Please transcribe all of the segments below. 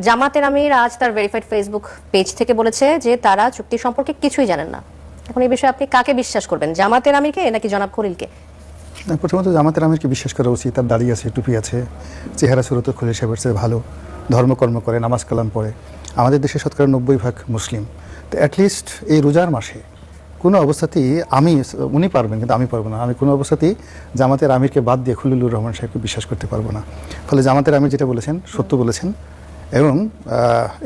জামাতের আমির আজ তার ভেরিফাইড ফেসবুক পেজ থেকে বলেছে যে তারা চুক্তি সম্পর্কে কিছুই জানেন না। এখন এই বিষয়ে আপনি কাকে বিশ্বাস করবেন, জামাতের আমিরকে নাকি জনাব খলিলকে? প্রথমত জামাতের আমিরকে বিশ্বাস করা উচিত। তার দাড়ি আছে, টুপি আছে, চেহারা সুরত খলিল সাহেবের চেয়ে ভালো, ধর্মকর্ম করে, নামাজ কালাম পড়ে। আমাদের দেশে শতকরা 90% মুসলিম। তো অ্যাটলিস্ট এই রোজার মাসে কোনো অবস্থাতেই উনি পারবেন কিন্তু আমি পারবো না। আমি কোনো অবস্থাতেই জামাতের আমিরকে বাদ দিয়ে খলিলুর রহমান সাহেবকে বিশ্বাস করতে পারবো না। ফলে জামাতের আমির যেটা বলেছেন সত্য বলেছেন এবং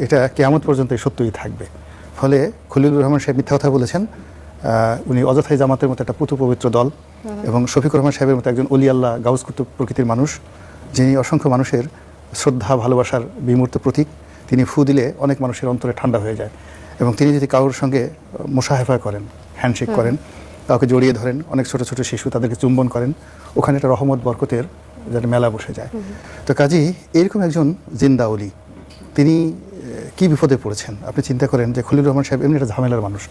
এটা কিয়ামত পর্যন্ত এই সত্যই থাকবে। ফলে খলিলুর রহমান সাহেব মিথ্যা কথা বলেছেন। উনি অযথাই জামাতের মতো একটা পুতু পবিত্র দল এবং শফিকুর রহমান সাহেবের মতো একজন অলি আল্লাহ গাউস কুতুব প্রকৃতির মানুষ, যিনি অসংখ্য মানুষের শ্রদ্ধা ভালোবাসার বিমূর্ত প্রতীক। তিনি ফু দিলে অনেক মানুষের অন্তরে ঠান্ডা হয়ে যায় এবং তিনি যদি কারোর সঙ্গে মুসাহেফা করেন, হ্যান্ডশেক করেন, কাউকে জড়িয়ে ধরেন, অনেক ছোট ছোট শিশু তাদেরকে চুম্বন করেন, ওখানে একটা রহমত বরকতের যেন মেলা বসে যায়। তো কাজেই এরকম একজন জিন্দা অলি, তিনি কি বিপদে পড়েছেন আপনি চিন্তা করেন। যে খলিলুর রহমান সাহেব এমনি একটা ঝামেলার মানুষ।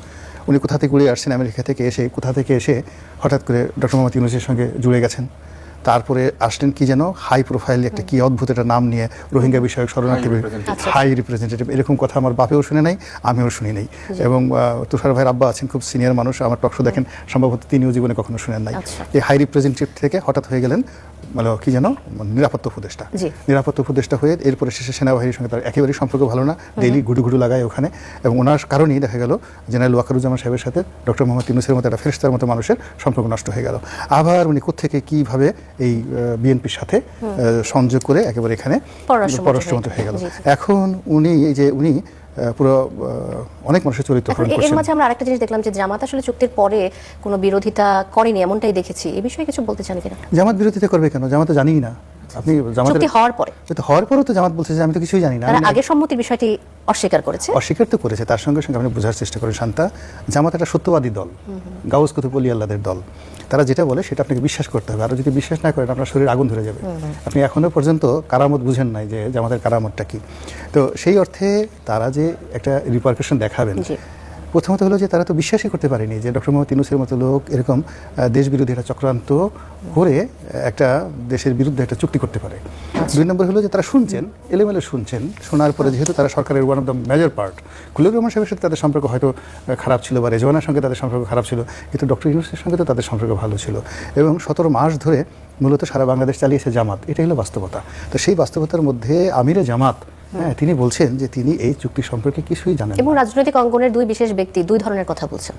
উনি কোথা থেকে উড়ে আসছেন, আমেরিকা থেকে এসে কোথা থেকে এসে হঠাৎ করে ডক্টর মোহাম্মদ ইউনূসের সঙ্গে জুড়ে গেছেন। তারপরে আসলেন কি যেন হাই প্রোফাইল একটা কি অদ্ভুত একটা নাম নিয়ে, রোহিঙ্গা বিষয়ক শরণার্থী হাই রিপ্রেজেন্টেটিভ। এরকম কথা আমার বাপেও শুনে নাই, আমিও শুনি নাই। এবং তুষার ভাইয়ের আব্বা আছেন, খুব সিনিয়র মানুষ, আমার টকশো দেখেন, সম্ভবত তিনিও জীবনে কখনো শুনেন নাই। এই হাই রিপ্রেজেন্টেটিভ থেকে হঠাৎ হয়ে গেলেন মানে কি যেন নিরাপত্তা উপদেষ্টা। নিরাপত্তা উপদেষ্টা হয়ে এরপরে শেষে সেনাবাহিনীর সঙ্গে তার একেবারেই সম্পর্ক ভালো না, ডেইলি ঘুটু লাগায় ওখানে। এবং ওনার কারণেই দেখা গেল জেনারেল ওয়াকারুজ্জামান সাহেবের সাথে ডক্টর মোহাম্মদ ইউনূসের মতো একটা ফেরেশতার মতো মানুষের সম্পর্ক নষ্ট হয়ে গেল। আবার উনি কোত্থেকে কীভাবে এই বিএনপির সাথে সংযোগ করে একেবারে এখানে পররাষ্ট্রমন্ত্রী হয়ে গেল। এখন উনি এই যে উনি পুরো অনেক মানুষের চরিত্র হরণ করছেন। এর মাঝে আমরা আরেকটা জিনিস দেখলাম যে জামাত আসলে চুক্তির পরে কোনো বিরোধিতা করেনি, এমনটাই দেখেছি। এই বিষয়ে কিছু বলতে চান কিনা? জামাত বিরোধিতা করবে কেন? জামাত তো জানিই না। আপনি চুক্তি হওয়ার পরেও তো জামাত বলছে যে আমি তো কিছুই জানি না। আগে সম্মতির বিষয়টি অস্বীকার তো করেছে। তার সঙ্গে সঙ্গে আপনি বোঝার চেষ্টা করেন শান্তা, জামাত একটা সত্যবাদী দল, গাউস কুতুব অলি আল্লাহদের দল। তারা যেটা বলে সেটা আপনাকে বিশ্বাস করতে হবে। আর যদি বিশ্বাস না করেন আপনার শরীর আগুন ধরে যাবে। আপনি এখনো পর্যন্ত কারামত বুঝেন নাই যে জামাতের কারামতটা কি। তো সেই অর্থে তারা যে একটা রিপারকাশন দেখাবেন, প্রথমত হলো যে তারা তো বিশ্বাসই করতে পারেনি যে ডক্টর মোহাম্মদ ইউনূসের মতো লোক এরকম দেশ বিরোধী একটা চক্রান্ত করে একটা দেশের বিরুদ্ধে একটা চুক্তি করতে পারে। দুই নম্বর হলো যে তারা শুনছেন, এলোমেলো শুনছেন। শোনার পরে যেহেতু তারা সরকারের one of the major part, Khalilur Rahman সাহেবের সাথে তাদের সম্পর্ক হয়তো খারাপ ছিল বা রেজওয়ানার সঙ্গে তাদের সম্পর্ক খারাপ ছিল, কিন্তু ডক্টর ইউনূসের সঙ্গে তো তাদের সম্পর্ক ভালো ছিল। এবং 17 মাস ধরে মূলত সারা বাংলাদেশ চালিয়েছে জামাত। এটাই হলো বাস্তবতা। তো সেই বাস্তবতার মধ্যে আমিরে জামাত তিনি বলছেন যে তিনি এই চুক্তি সম্পর্কে কিছুই জানেন না। এবং রাজনৈতিক অঙ্গনের দুই বিশেষ ব্যক্তি দুই ধরনের কথা বলছেন।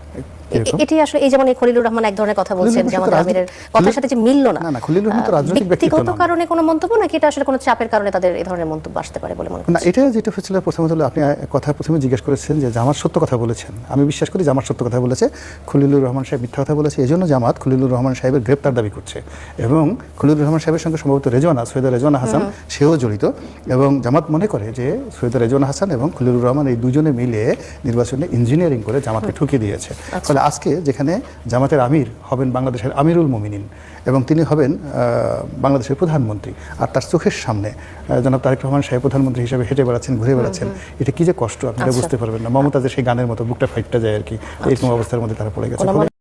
এটি আসলে এই যেমন খলিলুর রহমান এক ধরনের কথা বলছেন, জামাত আমিরের কথার সাথে যে মিলল না। না, খলিলুর রহমান তো রাজনৈতিক ব্যক্তিত্ব না। ব্যক্তিগত কারণে কোনো মন্তব্য নাকি এটা আসলে কোনো চাপের কারণে তাদের এই ধরনের মন্তব্য আসতে পারে বলে মনে করেন? না, এটা যেটা হচ্ছিল প্রথমত হলো আপনি কথা প্রথমে জিজ্ঞেস করেছেন যে জামাত সত্য কথা বলেছেন। আমি বিশ্বাস করি জামাত সত্য কথা বলেছে, খলিলুর রহমান সাহেব মিথ্যা কথা বলেছে। এজন্য জামাত খলিলুর রহমান সাহেবের গ্রেপ্তার দাবি করছে। এবং খলিলুর রহমান সাহেবের সঙ্গে সম্ভবত সৈয়দা রেজওয়ানা হাসান সেও জড়িত। এবং জামাত মনে করে যে সৈয়দা রেজওয়ানা হাসান এবং খলিলুর রহমান এই দুজনে মিলে নির্বাচনে ইঞ্জিনিয়ারিং করে জামাতকে ঠকিয়ে দিয়েছে। ফলে আজকে যেখানে জামাতের আমির হবেন বাংলাদেশের আমিরুল মুমিনিন এবং তিনি হবেন বাংলাদেশের প্রধানমন্ত্রী, আর তার চোখের সামনে জনাব তারেক রহমান সাহেব প্রধানমন্ত্রী হিসেবে হেঁটে বেড়াচ্ছেন, ঘুরে বেড়াচ্ছেন, এটা কি যে কষ্ট আপনারা বুঝতে পারবেন না। মমতাজের সেই গানের মতো বুকটা ফাইটটা যায় আর কি, এরকম অবস্থার মধ্যে তারা পড়ে গেছে।